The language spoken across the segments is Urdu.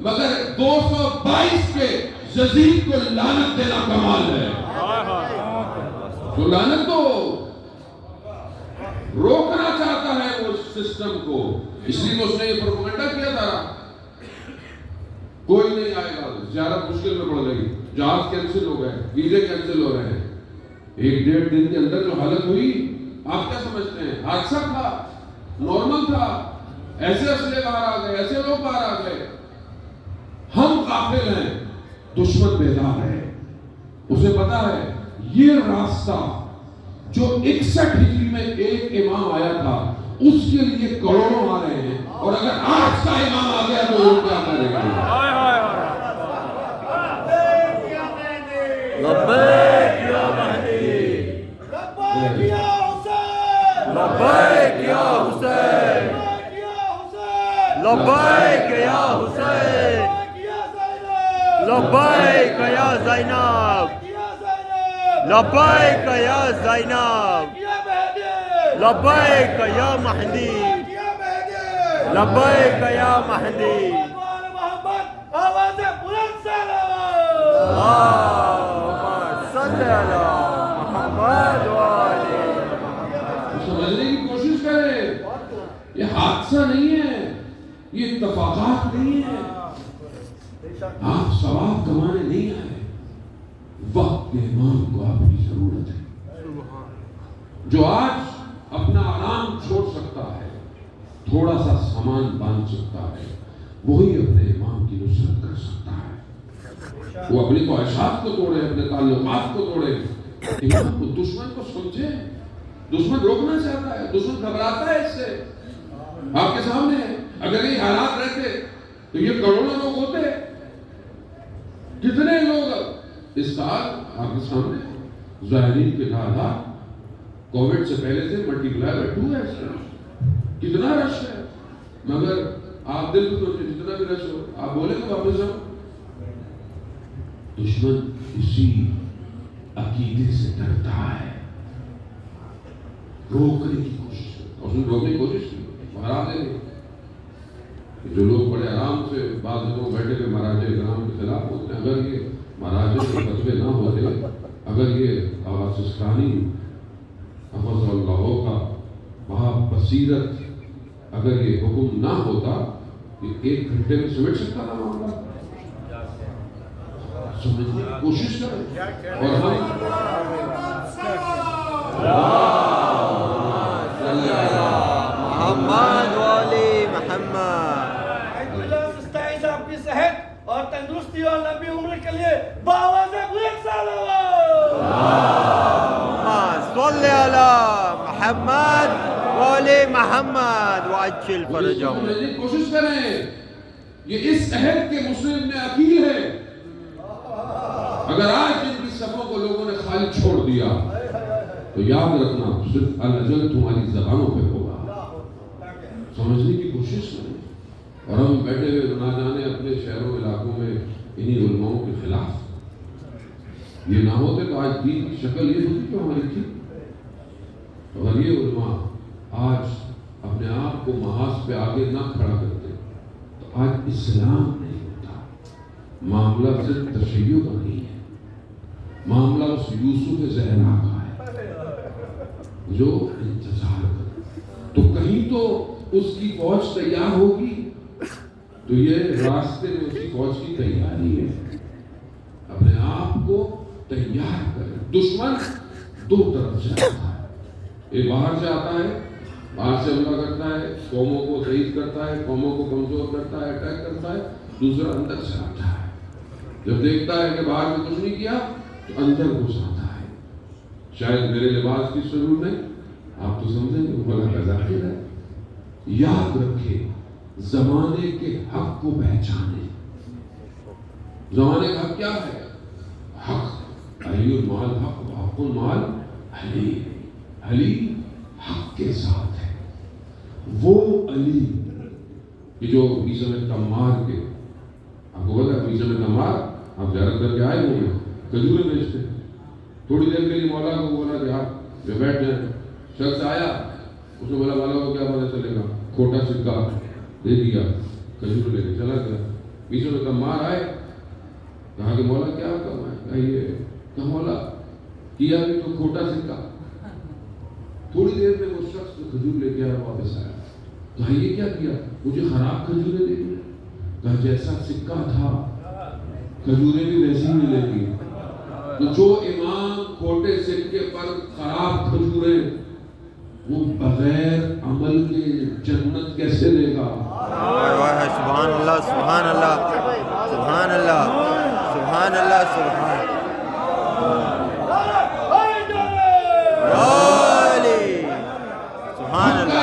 مگر 222 کے یزید کو لعنت دینا کمال ہے. تو لعنت تو روکنا چاہتا ہے وہ سسٹم کو، اس لیے تو اس نے یہ پروپیگنڈا کیا تھا. کوئی نہیں آئے گا، زیارت مشکل میں پڑ گئی، جہاز کینسل ہو گئے، ویزے کینسل ہو رہے ہیں. 1-1.5 دن کے اندر جو حالت ہوئی، آپ کیا سمجھتے ہیں؟ حادثہ تھا؟ نارمل تھا؟ ایسے اسلحے باہر آ گئے، ایسے لوگ باہر آ گئے. ہم غافل ہیں، دشمن بیدار ہے. اسے پتا ہے یہ راستہ جو 61 ہجری میں ایک امام آیا تھا، اس کے لیے کروڑوں آ رہے ہیں، اور اگر آج کا امام آ گیا تو وہ کیا کرے گا؟ لبیک یا مہدی، لبیک یا حسین، لبیک یا حسین، لبیک یا حسین، لبیک یا زینب، لبیک یا زینب، لبیک یا مہدی، لبیک یا مہدی. سمجھنے کی کوشش کریں، یہ حادثہ نہیں ہے، یہ اتفاقات نہیں ہے. آپ ثواب کمانے نہیں آئے، وقت کے امام کو آپ کی ضرورت ہے. جو آج اپنا آرام چھوڑ سکتا ہے، تھوڑا سا سامان باندھ سکتا ہے، وہی اپنے امام کی نصرت کر سکتا ہے. وہ اپنی خواہشات کو توڑے، اپنے تعلقات کو توڑے. امام کو، دشمن کو سمجھے. دشمن روکنا چاہتا ہے، دشمن گھبراتا ہے اس سے. آپ کے سامنے ہے، اگر یہ حالات رہتے تو یہ کروڑوں لوگ ہوتے. کتنے لوگ اس سال آپ کے سامنے ظاہرین کے تعداد کووڈ سے پہلے سے ملٹیپلائی بائی 2 ہے. کتنا رش ہے. مگر آپ دل کو سوچیں، جتنا بھی رش ہو، آپ بولیں گے واپس جاؤ. دشمن اسی عقیدے سے ڈرتا ہے، روکنے کی کوشش کرتا ہے. اس نے روکنے کی کوشش کی، مہارا دیں گے. جو لوگ بڑے آرام سے بعض لوگ بیٹھے ہوئے مہاراجہ اکرام کے خلاف ہوتے ہیں، اگر یہ مہاراجہ کے فتوے نہ ہوتے، اگر یہ آغا سستانی حفظ اللہ کا وہاں بصیرت، اگر یہ حکم نہ ہوتا، یہ 1 گھنٹے میں سمجھ سکتا تھا معاملہ. سمجھنے کی کوشش کریں. اور ہم محمد والی محمد. مستعد آپ کی صحت اور تندرستی اور لمبی عمر کے لیے بآواز بلند صلوات. صلی علی محمد والی محمد وعجل فرجهم. سمجھنے کی کوشش کریں. یہ اس عہد کے مسلم میں عقیل ہے. اگر آج ان کی صفوں کو لوگوں نے خالی چھوڑ دیا تو یاد رکھنا صرف الجل تمہاری زبانوں پہ ہوگا. سمجھنے کی کوشش کریں. اور ہم بیٹھے ہوئے نہ جانے اپنے شہروں علاقوں میں انہی علماؤں کے خلاف. یہ نہ ہوتے تو آج دین کی شکل یہ ہوتی جو ہماری تھی. اگر یہ علماء آج اپنے آپ کو محاذ پہ آگے نہ کھڑا کرتے تو آج اسلام نہیں ہوتا. معاملہ صرف تشیع کا نہیں ہے، معاملہ اس یوسف زہرا کا ہے جو انتظار کرے. تو کہیں تو اس کی فوج تیار ہوگی، تو یہ راستے میں اس کی فوج کی تیاری ہے. اپنے آپ کو تیار کریں. دشمن 2 طرف سے آتا ہے. ایک باہر سے آتا ہے، باہر سے حملہ کرتا ہے، قوموں کو ضعیف کرتا ہے، قوموں کو کمزور کرتا ہے، اٹیک کرتا ہے. دوسرا اندر سے آتا ہے. جب دیکھتا ہے کہ باہر میں کچھ نہیں کیا تو اندر گھس آتا ہے. شاید میرے لباس کی ضرور نہیں، آپ تو سمجھیں گے وہ اللہ کا ذاکر ہے. یاد رکھے، زمانے کے حق کو پہچانے. زمانے کا حق کیا ہے؟ حق. علی المال حق و حق المال علی. علی حق کے ساتھ ہے. وہ علی کہ جو عیسی میں تمار کے، آپ کو پتا ہے عیسی میں تمار، آپ زیارت کر کے آئے ہوں گے، کھجوریں بیچتے. تھوڑی دیر کے لیے مولا کو بولا کہ آپ جو بیٹھ جائیں. شخص آیا، اس نے بولا مولا کو کیا پتا چلے گا، کھوٹا سکہ دے دیا، کھجور لے کے چلا گیا. بیچوں میں کمار آئے, کہا کہ مولا کیا کم ہے؟ کہا یہ, کہا مولا کیا بھی تو کھوٹا سکہ. تھوڑی دیر میں وہ شخص کھجور لے کے آیا, واپس آیا. کہا یہ کیا کیا؟ مجھے خراب کھجوریں دے دی. کہا جیسا سکہ تھا کھجوریں بھی ویسی ہی ملیں گی. تو جو امام کھوٹے سکے پر خراب کھجوریں, وہ بغیر عمل کے جنت کیسے لے گا؟ سبحان اللہ سبحان اللہ سبحان اللہ سبحان اللہ سبحان سبحان اللہ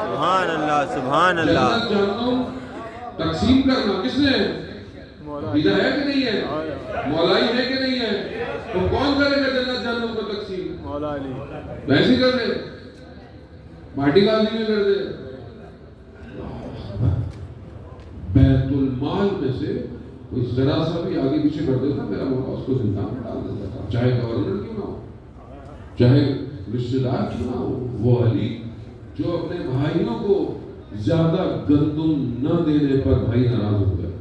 سبحان اللہ سبحان اللہ. جنت جہنم تقسیم کرنا کس نے؟ عقیدہ ہے کہ نہیں ہے؟ مولائی ہے کہ نہیں ہے؟ تو کون کرے گا جنت جہنم کو تقسیم؟ مولا علی. ویسے کر دے, پارٹی بازی میں کر دے. بیت المال میں سے کوئی ذرا سا بھی آگے پیچھے کر دیتا میرا مولا اس کو زندان میں ڈال دیتا تھا, چاہے گورنر کیوں نہ ہو, چاہے رشتہ دار کیوں نہ ہو. وہ علی جو اپنے بھائیوں کو زیادہ گندم نہ دینے پر بھائی ناراض ہو گئے,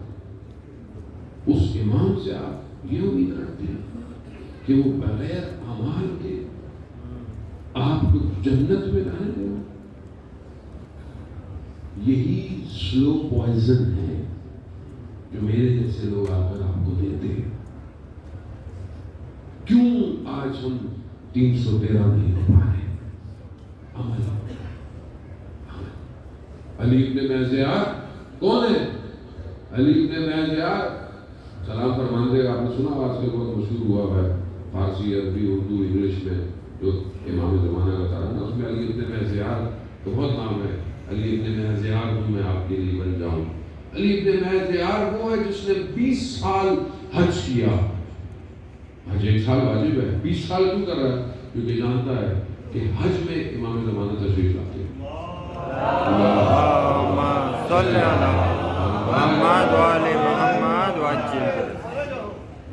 اس امام سے آپ یہ امید کرتے ہیں کہ وہ بغیر اعمال کے آپ کو جنت میں ڈالیں گے؟ یہی سلو پوائزن ہے جو میرے جیسے لوگ آ کر آپ کو دیتے ہیں. کیوں آج ہم 313 نہیں ہو پا رہے؟ عمل. علی ابن میزیار کون ہے؟ علی ابن میزیار سلام فرمان دے گا, آپ نے سنا آج کل بہت مشہور ہوا ہے فارسی, عربی, اردو, انگلش میں جو امام زمانہ کا ترانہ, اس میں علی ابن میزیار تو بہت نام ہے. علی ابن میزیار ہوں میں آپ کے لیے بن جاؤں. علی ابن میزیار وہ ہے جس نے 20 سال حج کیا. حج 1 سال واجب ہے, 20 سال کیوں کر رہا ہے؟ کیونکہ جانتا ہے کہ حج میں امام زمانہ تشریف لاتے ہیں. صلی محمد وعلی محمد وعجل.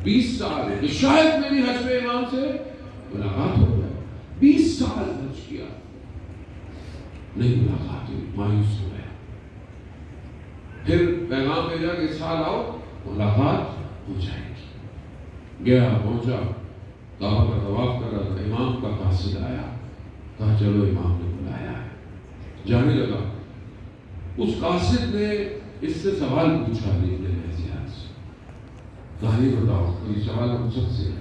20 سال ہے کہ شاید میری حج میں امام سے ملاقات ہو جائے. 20 سال حج کیا, نہیں ملاقات ہوئی, مایوس ہو گیا. پھر پیغام بھیجا کہ اس سال آؤ ملاقات ہو جائے گی. گیا, پہنچا, کعبہ کا طواف کر رہا تھا, امام کا قاصد آیا, کہا چلو امام نے بلایا ہے. جانے لگا, اس قاصد نے اس سے سوال پوچھا علی ابن میزیار سے, کہا یہ بتاؤ, یہ سوال ہم سب سے ہے,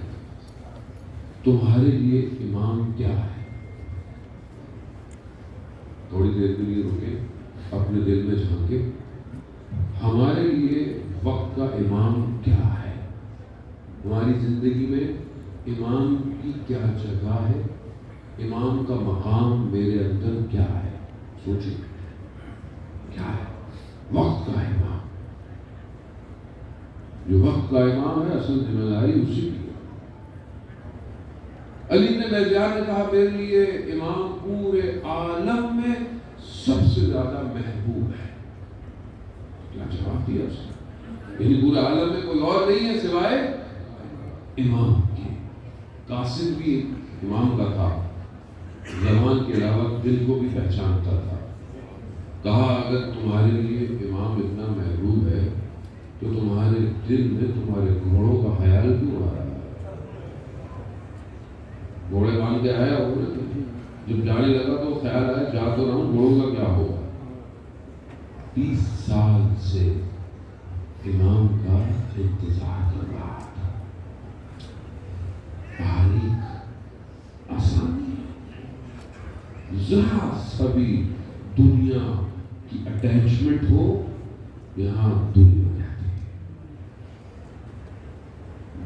تمہارے لیے امام کیا ہے؟ تھوڑی دیر کے لیے رکے, اپنے دل میں جھانکے, ہمارے لیے وقت کا امام کیا ہے؟ ہماری زندگی میں امام کی کیا جگہ ہے؟ امام کا مقام میرے اندر کیا ہے؟ سوچیں کیا ہے؟ وقت کا امام. جو وقت کا امام ہے اصل ذمہ داری اسی کی ہے. علی ابن میزیار نے کہا میرے لیے امام پورے عالم میں سب سے زیادہ محبوب ہے. کیا جواب دیا اس نے؟ یعنی پورے عالم میں کوئی اور نہیں ہے سوائے امام کے. قاصد بھی امام کا تھا, زبان کے علاوہ دل کو بھی پہچانتا تھا. کہا اگر تمہارے لیے امام اتنا محبوب ہے تو تمہارے دل میں تمہارے گھوڑوں کا خیال کیوں آ رہا ہے؟ گھوڑے باندھ کے آیا ہو, جب جانے لگا تو خیال آیا جا تو رہا ہوں, گھوڑوں کا کیا ہوگا؟ 30 سال سے امام کا انتظار کر رہا تھا. باریک آسانی, ذرا سبھی دنیا کی اٹیچمنٹ ہو, یہاں دنیا رہتی.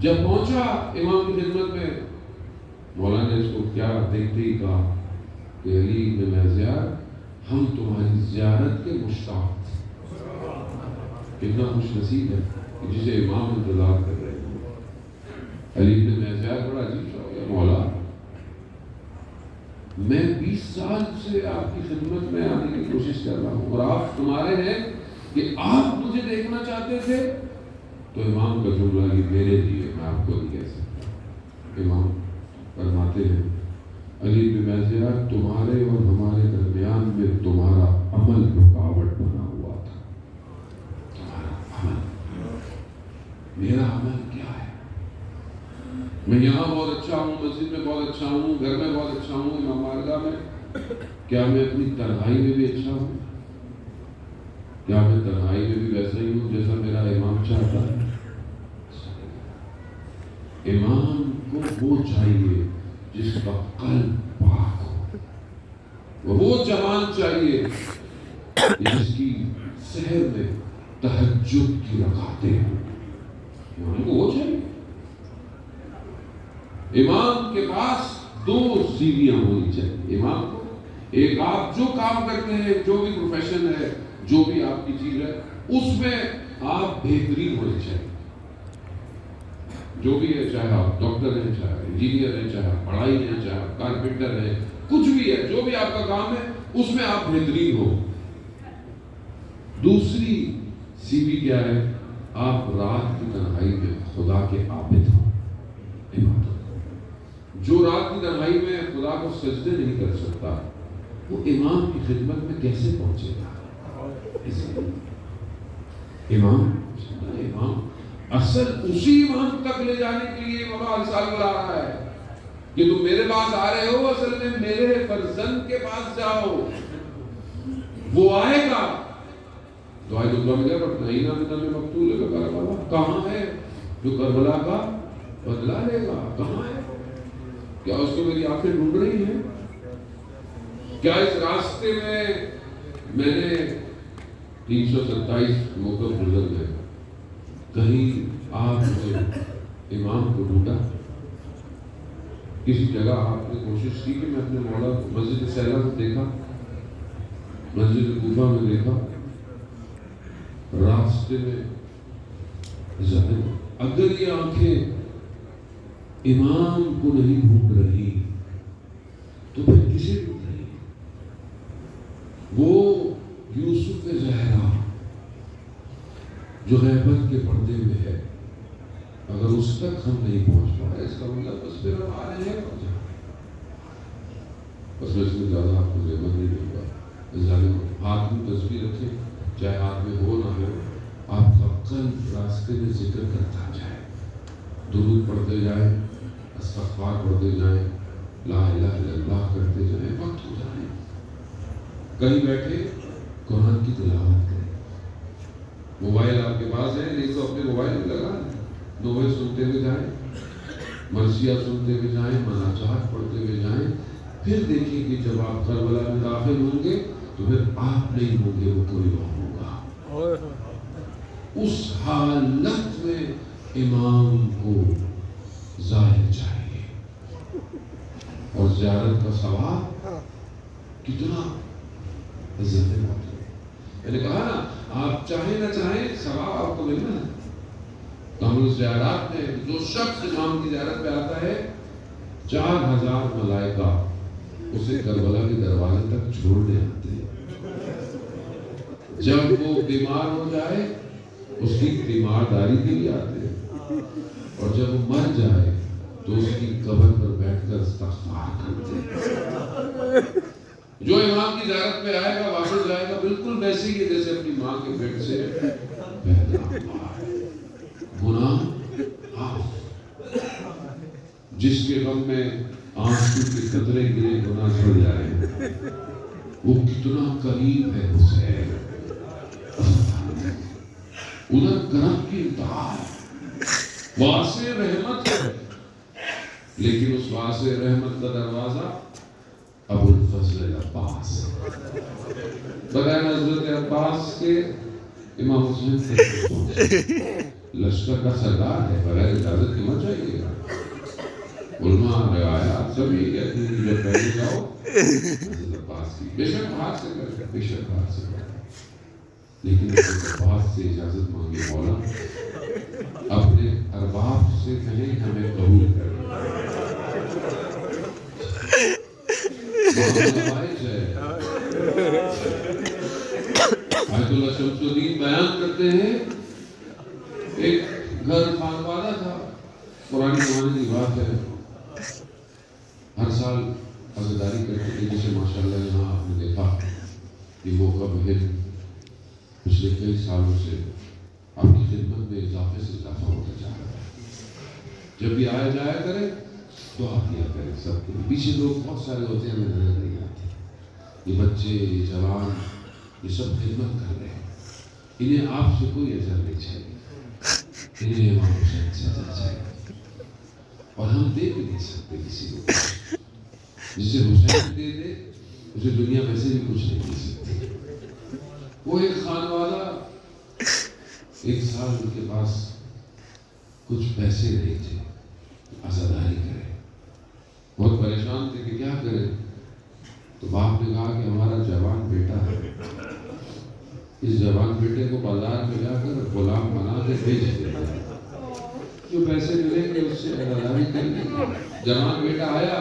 جب پہنچا امام کی خدمت میں, مولا نے اس کو کیا دیکھتے ہی کہا کہ علی ابن میزیار ہم تمہاری زیارت کے مشتاق تھے. کتنا خوش نصیب ہے کہ جسے امام انتظار کر رہے ہیں. علی ابن میزیار بڑا عجیب سا ہو گیا, مولا میں 20 سال سے آپ کی خدمت میں آنے کی کوشش کر رہا ہوں, اور آپ تمہارے ہیں کہ آپ مجھے دیکھنا چاہتے تھے. تو امام کا جملہ یہ میرے لیے, میں آپ کو نہیں کہہ سکتا. امام فرماتے ہیں علی بن میزیار تمہارے اور ہمارے درمیان میں تمہارا عمل رکاوٹ بنا ہوا تھا. تمہارا عمل میرا عمل کیا ہے؟ میں یہاں بہت اچھا ہوں، مسجد میں بہت اچھا ہوں، گھر میں بہت اچھا ہوں، امام بارگاہ میں، کیا میں اپنی تنہائی میں بھی اچھا ہوں؟ کیا میں تنہائی میں بھی ویسا ہی ہوں جیسا میرا امام چاہتا ہے؟ امام کو وہ چاہیے جس کا قلب پاک ہو، وہ جوان چاہیے جس کی سحر میں تہجد کی رکعتیں ہوں، امام کو وہ چاہیے۔ امام کے پاس دو سیڑھیاں ہونی چاہیے امام کو، ایک آپ جو کام کرتے ہیں، جو بھی پروفیشن ہے، جو بھی آپ کی چیز ہے، اس میں آپ بہترین ہونے چاہیے، جو بھی ہے، چاہے آپ ڈاکٹر ہیں، چاہے انجینئر ہیں، چاہے آپ پڑھائی ہیں، چاہے آپ کارپینٹر ہیں، کچھ بھی ہے، جو بھی آپ کا کام ہے اس میں آپ بہترین ہو۔ دوسری سیڑھی کیا ہے؟ آپ رات کی تنہائی میں خدا کے عابد ہوں، عبادت۔ جو رات کی تنہائی میں خدا کو سجدے نہیں کر سکتا، وہ امام کی خدمت میں کیسے پہنچے گا؟ امام اصل اسی امام تک لے جانے کے لیے مولا علیہ السلام بلا رہا ہے کہ تم میرے پاس آ رہے ہو، اصل میں میرے فرزند کے پاس جاؤ، وہ آئے گا۔ دعائے دعا میں پڑھنا ہی نہ میں مقتول ہے کربلا، کہاں ہے جو کربلا کا بدلہ لے گا؟ کہاں ہے؟ کیا اس کو میری آنکھیں ڈھونڈ رہی ہیں؟ کیا اس راستے میں نے 327 موقع گزر گئے، کہیں آپ نے امام کو ڈھونڈا؟ کسی جگہ آپ نے کوشش کی کہ میں اپنے مولا کو مسجد سیلہ میں دیکھا، مسجد کوفہ میں دیکھا، راستے میں ذہن، اگر یہ آنکھیں امام کو نہیں ڈھونڈ رہی تو پھر کسے ڈھونڈ رہی؟ وہ یوسف زہرا جو غیبت کے پردے میں ہے، اگر اس تک ہم نہیں پہنچ پائے، اس کا مطلب بس پھر ہم آ رہے ہیں پہنچا، بس میں اس میں زیادہ آپ کو زحمت نہیں دوں گا۔ ظالم ہاتھ میں تصویر رکھیں، چاہے ہاتھ میں ہو نہ ہو، آپ کا قلب راستے میں ذکر کرتا جائے، درود پڑھتے جائیں، استغفار پڑھتے جائیں، لا الہ الا اللہ کرتے جائیں، وقت ہو جائیں، کہیں بیٹھے قرآن کی تلاوت کریں۔ موبائل آپ کے پاس ہے نہیں تو اپنے موبائل میں لگا لیں، نوبل سنتے ہوئے جائیں، مرثیہ سنتے ہوئے جائیں، مناجات پڑھتے ہوئے جائیں، پھر دیکھیں کہ جب آپ کربلا میں داخل ہوں گے تو پھر آپ نہیں ہوں گے، وہ کوئی اور ہوگا۔ اس حالت میں امام کو ظاہر چاہیے، اور زیارت کا ثواب کتنا عزت ہے۔ میں نے کہا نا، آپ چاہیں نہ چاہیں ثواب آپ کو ملنا ہے۔ کامل زیارات میں جو شخص امام کی زیارت پہ آتا ہے، 4000 ملائکہ اسے کربلا کے دروازے تک چھوڑنے آتے ہیں۔ جب وہ بیمار ہو جائے اس کی بیمارداری کے لیے آتے ہیں، اور جب وہ مر جائے تو اس کی قبر پر بیٹھ کر استغفار کرتے ہیں۔ جو امام کی زیارت پہ آئے گا واپس جائے گا بالکل ویسے ہی جیسے اپنی ماں کے پیٹ سے پیدا ہوا ہے۔ گناہ معاف، جس کے غم میں آنسو کے قطرے گرے گناہ چھڑ جائے، وہ کتنا قریب ہے اسے۔ ادھر کرم کی انتہا ہے، واسع رحمت ہے، لیکن اس واسع رحمت کا دروازہ ابو الفضل عباس ہے۔ بغیر حضرت عباس کے امام حسین سے پہنچے، لشکر کا سردار ہے، بغیر اجازت کے مت جائیے گا۔ علماء روایات سب یہ کہتے ہیں کہ جب پہلے جاؤ حضرت عباس کی، بے شک ہاتھ سے کر، بے شک ہاتھ سے کر، لیکن حضرت عباس سے اجازت مانگے مولا، اپنے ارباب سے کہیں ہمیں قبول کر۔ آیت اللہ شمس الدین بیان کرتے ہیں، ایک گھر خانوادہ تھا، پرانی زمانے کی بات ہے، ہر سال عزاداری کرتے تھے، جسے ماشاءاللہ یہاں آپ نے دیکھا یہ موقع بہت پچھلے کئی سالوں سے آپ کی خدمت میں اضافہ حافظ اضافہ ہوتا جا رہا ہے. جب بھی آیا جایا کرے دعا کیا کرے سب کے لیے. پیچھے لوگ بہت سارے ہوتے ہیں ہمیں نظر نہیں آتے. یہ بچے، یہ جوان، یہ سب خدمت کر رہے ہیں. انہیں آپ سے کوئی اجر نہیں چاہیے، انہیں امام حسین سے اجر چاہیے. اور ہم دے بھی نہیں سکتے کسی کو. جسے حسین دے دے اسے دنیا میں سے بھی کچھ نہیں دے سکتی. وہ ایک خانوادہ، ایک سال ان کے پاس کچھ پیسے نہیں تھے، عزاداری کرے. بہت پریشان تھے کہ کیا کریں. تو باپ نے کہا کہ ہمارا جوان بیٹا ہے، اس جوان بیٹے کو بازار میں جا کر غلام بنا کے بیچ دیں، جو پیسے ملیں گے اس سے عزاداری کر لیں گے. جوان بیٹا آیا،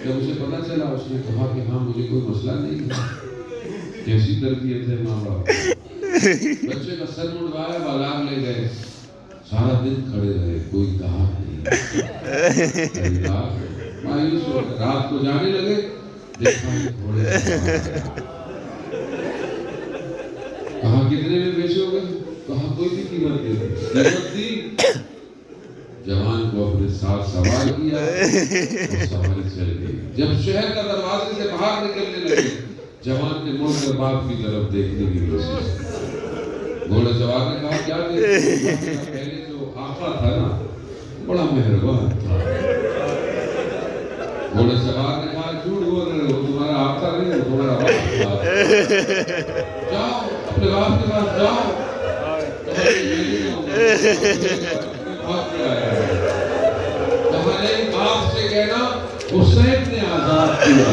جب اسے پتہ چلا اس نے کہا کہ ہاں مجھے کوئی مسئلہ نہیں ہے. کیسی تربیت ہے ماں باپ. بچے کا سر مڑوایا، بازار لے گئے. سارا دن کھڑے رہے، کوئی کہا نہیں. مایوس ہو گئے. رات کو جانے لگے، دیکھا کہ گھوڑے کہا کتنے میں بیچو گے؟ کہا کوئی بھی قیمت دے دو. قیمت دی. جوان کو اپنے ساتھ سوار کیا اور سواری چل گئی. جب شہر کا دروازے سے باہر نکلنے لگے، جوان نے مڑ کر باپ کی طرف دیکھنے کی کوشش. گھوڑا سوار نے کہا کیا دیکھ؟ پہلے جو آقا تھا نا بڑا مہربان تھا. گھوڑا سوار نے کہا جھوٹ بول رہے ہو، تمہارا آقا نہیں ہے، تمہارا باپ تھا. جاؤ اپنے باپ کے پاس جاؤ. تمہارے باپ سے کہنا حسین نے آزاد کیا.